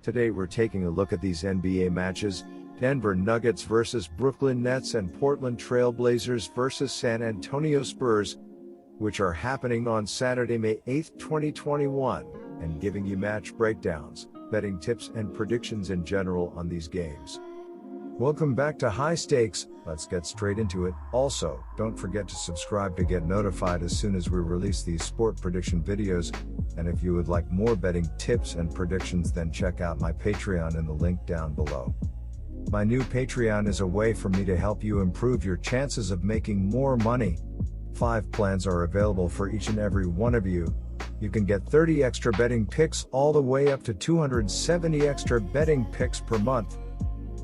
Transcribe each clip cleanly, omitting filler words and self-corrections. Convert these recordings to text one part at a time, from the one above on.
Today we're taking a look at these NBA matches: Denver Nuggets versus Brooklyn Nets and Portland Trail Blazers versus San Antonio Spurs, which are happening on Saturday, May 8, 2021, and giving you match breakdowns, betting tips and predictions in general on these games. Welcome back to High Stakes. Let's get straight into it. Also, don't forget to subscribe to get notified as soon as we release these sport prediction videos. And if you would like more betting tips and predictions, then check out my Patreon in the link down below. My new Patreon is a way for me to help you improve your chances of making more money. 5 plans are available for each and every one of you. You can get 30 extra betting picks all the way up to 270 extra betting picks per month.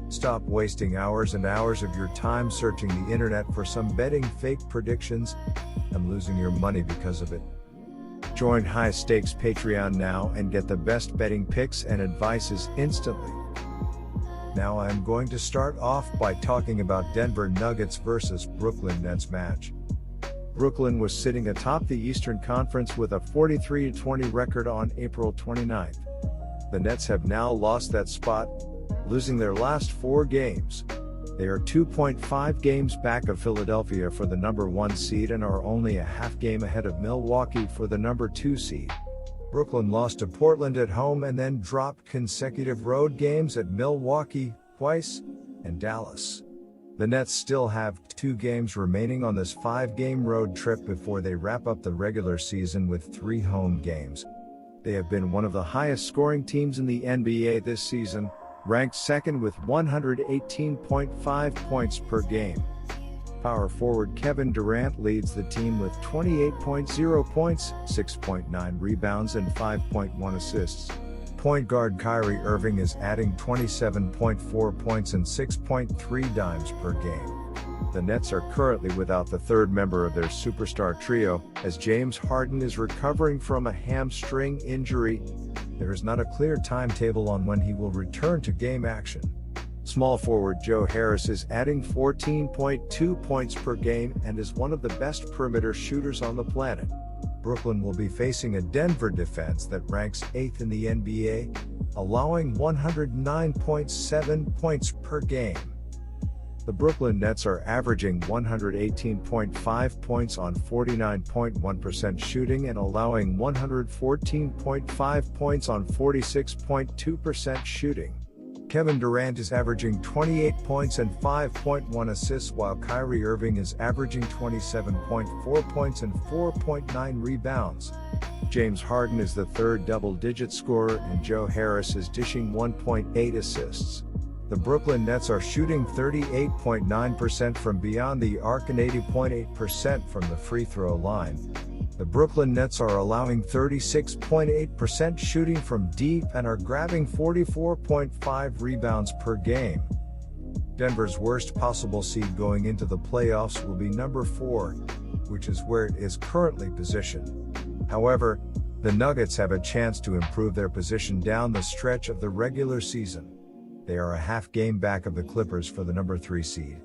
Stop wasting hours and hours of your time searching the internet for some betting fake predictions and losing your money because of it. Join High Stakes Patreon now and get the best betting picks and advices instantly. Now I'm going to start off by talking about Denver Nuggets versus Brooklyn Nets match. Brooklyn was sitting atop the Eastern Conference with a 43-20 record on April 29th. The Nets have now lost that spot, losing their last 4 games. They are 2.5 games back of Philadelphia for the number 1 seed and are only a half game ahead of Milwaukee for the number 2 seed. Brooklyn lost to Portland at home and then dropped consecutive road games at Milwaukee, twice, and Dallas. The Nets still have 2 games remaining on this 5-game road trip before they wrap up the regular season with 3 home games. They have been one of the highest scoring teams in the NBA this season, ranked second with 118.5 points per game. Power forward Kevin Durant leads the team with 28.0 points, 6.9 rebounds and 5.1 assists. Point guard Kyrie Irving is adding 27.4 points and 6.3 dimes per game. The Nets are currently without the third member of their superstar trio, as James Harden is recovering from a hamstring injury. There is not a clear timetable on when he will return to game action. Small forward Joe Harris is adding 14.2 points per game and is one of the best perimeter shooters on the planet. Brooklyn will be facing a Denver defense that ranks 8th in the NBA, allowing 109.7 points per game. The Brooklyn Nets are averaging 118.5 points on 49.1% shooting and allowing 114.5 points on 46.2% shooting. Kevin Durant is averaging 28 points and 5.1 assists, while Kyrie Irving is averaging 27.4 points and 4.9 rebounds. James Harden is the third double-digit scorer and Joe Harris is dishing 1.8 assists. The Brooklyn Nets are shooting 38.9% from beyond the arc and 80.8% from the free throw line. The Brooklyn Nets are allowing 36.8% shooting from deep and are grabbing 44.5 rebounds per game. Denver's worst possible seed going into the playoffs will be number 4, which is where it is currently positioned. However, the Nuggets have a chance to improve their position down the stretch of the regular season. They are a half game back of the Clippers for the number 3 seed.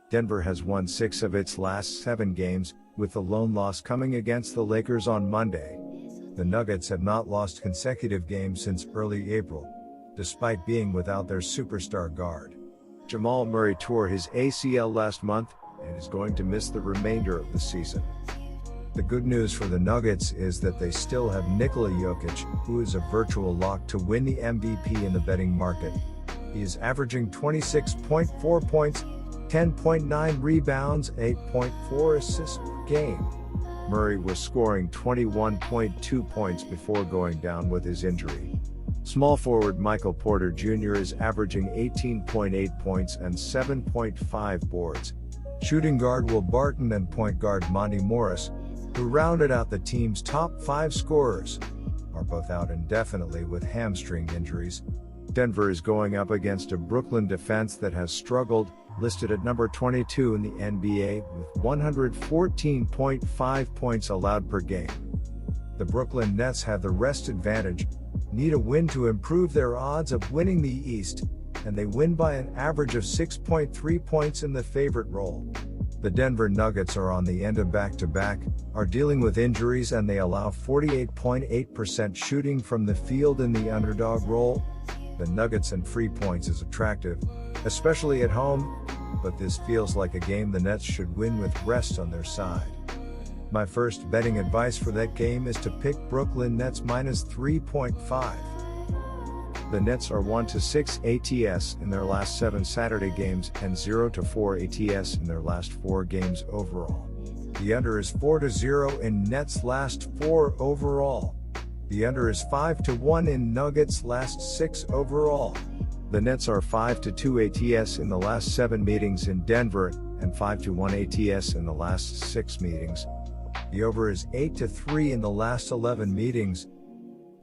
Denver has won 6 of its last 7 games, with the lone loss coming against the Lakers on Monday. The Nuggets have not lost consecutive games since early April, despite being without their superstar guard. Jamal Murray tore his ACL last month and is going to miss the remainder of the season. The good news for the Nuggets is that they still have Nikola Jokic, who is a virtual lock to win the MVP in the betting market. He is averaging 26.4 points, 10.9 rebounds, 8.4 assists per game. Murray was scoring 21.2 points before going down with his injury. Small forward Michael Porter Jr. is averaging 18.8 points and 7.5 boards. Shooting guard Will Barton and point guard Monty Morris, who rounded out the team's top 5 scorers, are both out indefinitely with hamstring injuries. Denver is going up against a Brooklyn defense that has struggled, listed at number 22 in the NBA with 114.5 points allowed per game. The Brooklyn Nets have the rest advantage, need a win to improve their odds of winning the East, and they win by an average of 6.3 points in the favorite role. The Denver Nuggets are on the end of back-to-back, are dealing with injuries, and they allow 48.8% shooting from the field in the underdog role. The Nuggets and free points is attractive, especially at home, but this feels like a game the Nets should win with rest on their side. My first betting advice for that game is to pick Brooklyn Nets minus 3.5. The Nets are 1-6 ATS in their last 7 Saturday games and 0-4 ATS in their last 4 games overall. The under is 4-0 in Nets' last 4 overall. The under is 5-1 in Nuggets' last 6 overall. The Nets are 5-2 ATS in the last 7 meetings in Denver and 5-1 ATS in the last 6 meetings. The over is 8-3 in the last 11 meetings.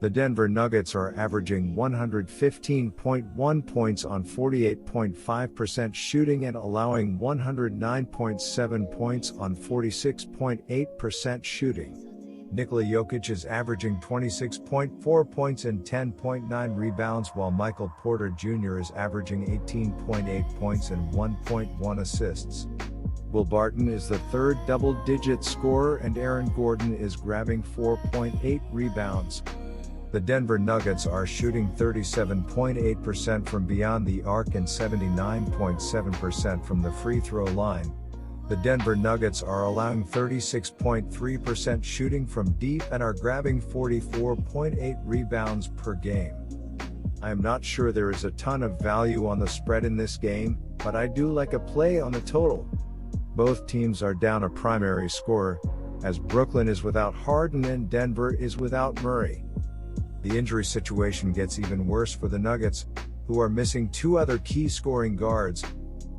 The Denver Nuggets are averaging 115.1 points on 48.5% shooting and allowing 109.7 points on 46.8% shooting. Nikola Jokic is averaging 26.4 points and 10.9 rebounds, while Michael Porter Jr. is averaging 18.8 points and 1.1 assists. Will Barton is the third double-digit scorer and Aaron Gordon is grabbing 4.8 rebounds. The Denver Nuggets are shooting 37.8% from beyond the arc and 79.7% from the free throw line. The Denver Nuggets are allowing 36.3% shooting from deep and are grabbing 44.8 rebounds per game. I am not sure there is a ton of value on the spread in this game, but I do like a play on the total. Both teams are down a primary scorer, as Brooklyn is without Harden and Denver is without Murray. The injury situation gets even worse for the Nuggets, who are missing 2 other key scoring guards.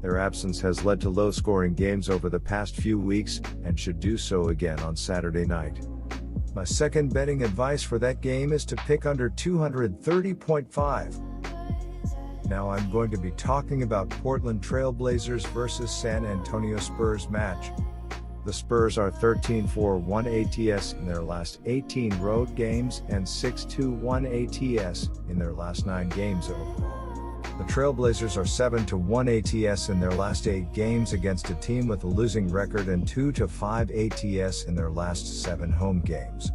Their absence has led to low-scoring games over the past few weeks, and should do so again on Saturday night. My second betting advice for that game is to pick under 230.5. Now I'm going to be talking about Portland Trail Blazers versus San Antonio Spurs match. The Spurs are 13-4-1 ATS in their last 18 road games and 6-2-1 ATS in their last 9 games overall. The Trailblazers are 7-1 ATS in their last 8 games against a team with a losing record and 2-5 ATS in their last 7 home games.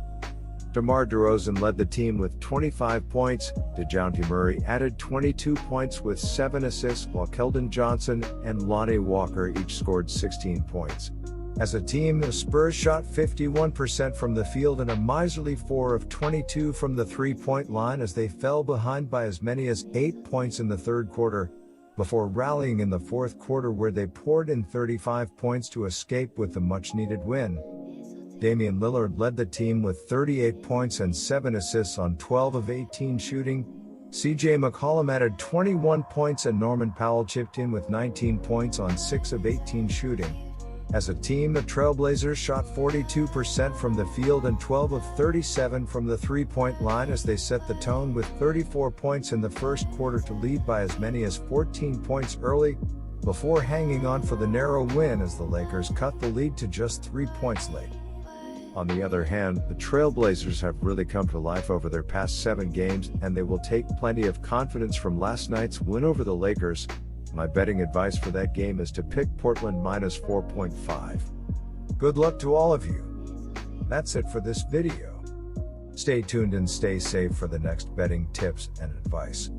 DeMar DeRozan led the team with 25 points, DeJounte Murray added 22 points with 7 assists, while Keldon Johnson and Lonnie Walker each scored 16 points. As a team, the Spurs shot 51% from the field and a miserly 4 of 22 from the three-point line as they fell behind by as many as 8 points in the third quarter, before rallying in the fourth quarter where they poured in 35 points to escape with the much-needed win. Damian Lillard led the team with 38 points and 7 assists on 12 of 18 shooting. CJ McCollum added 21 points and Norman Powell chipped in with 19 points on 6 of 18 shooting. As a team, the Trailblazers shot 42% from the field and 12 of 37 from the three-point line as they set the tone with 34 points in the first quarter to lead by as many as 14 points early, before hanging on for the narrow win as the Lakers cut the lead to just 3 points late. On the other hand, the Trailblazers have really come to life over their past 7 games, and they will take plenty of confidence from last night's win over the Lakers. My betting advice for that game is to pick Portland minus 4.5. Good luck to all of you. That's it for this video. Stay tuned and stay safe for the next betting tips and advice.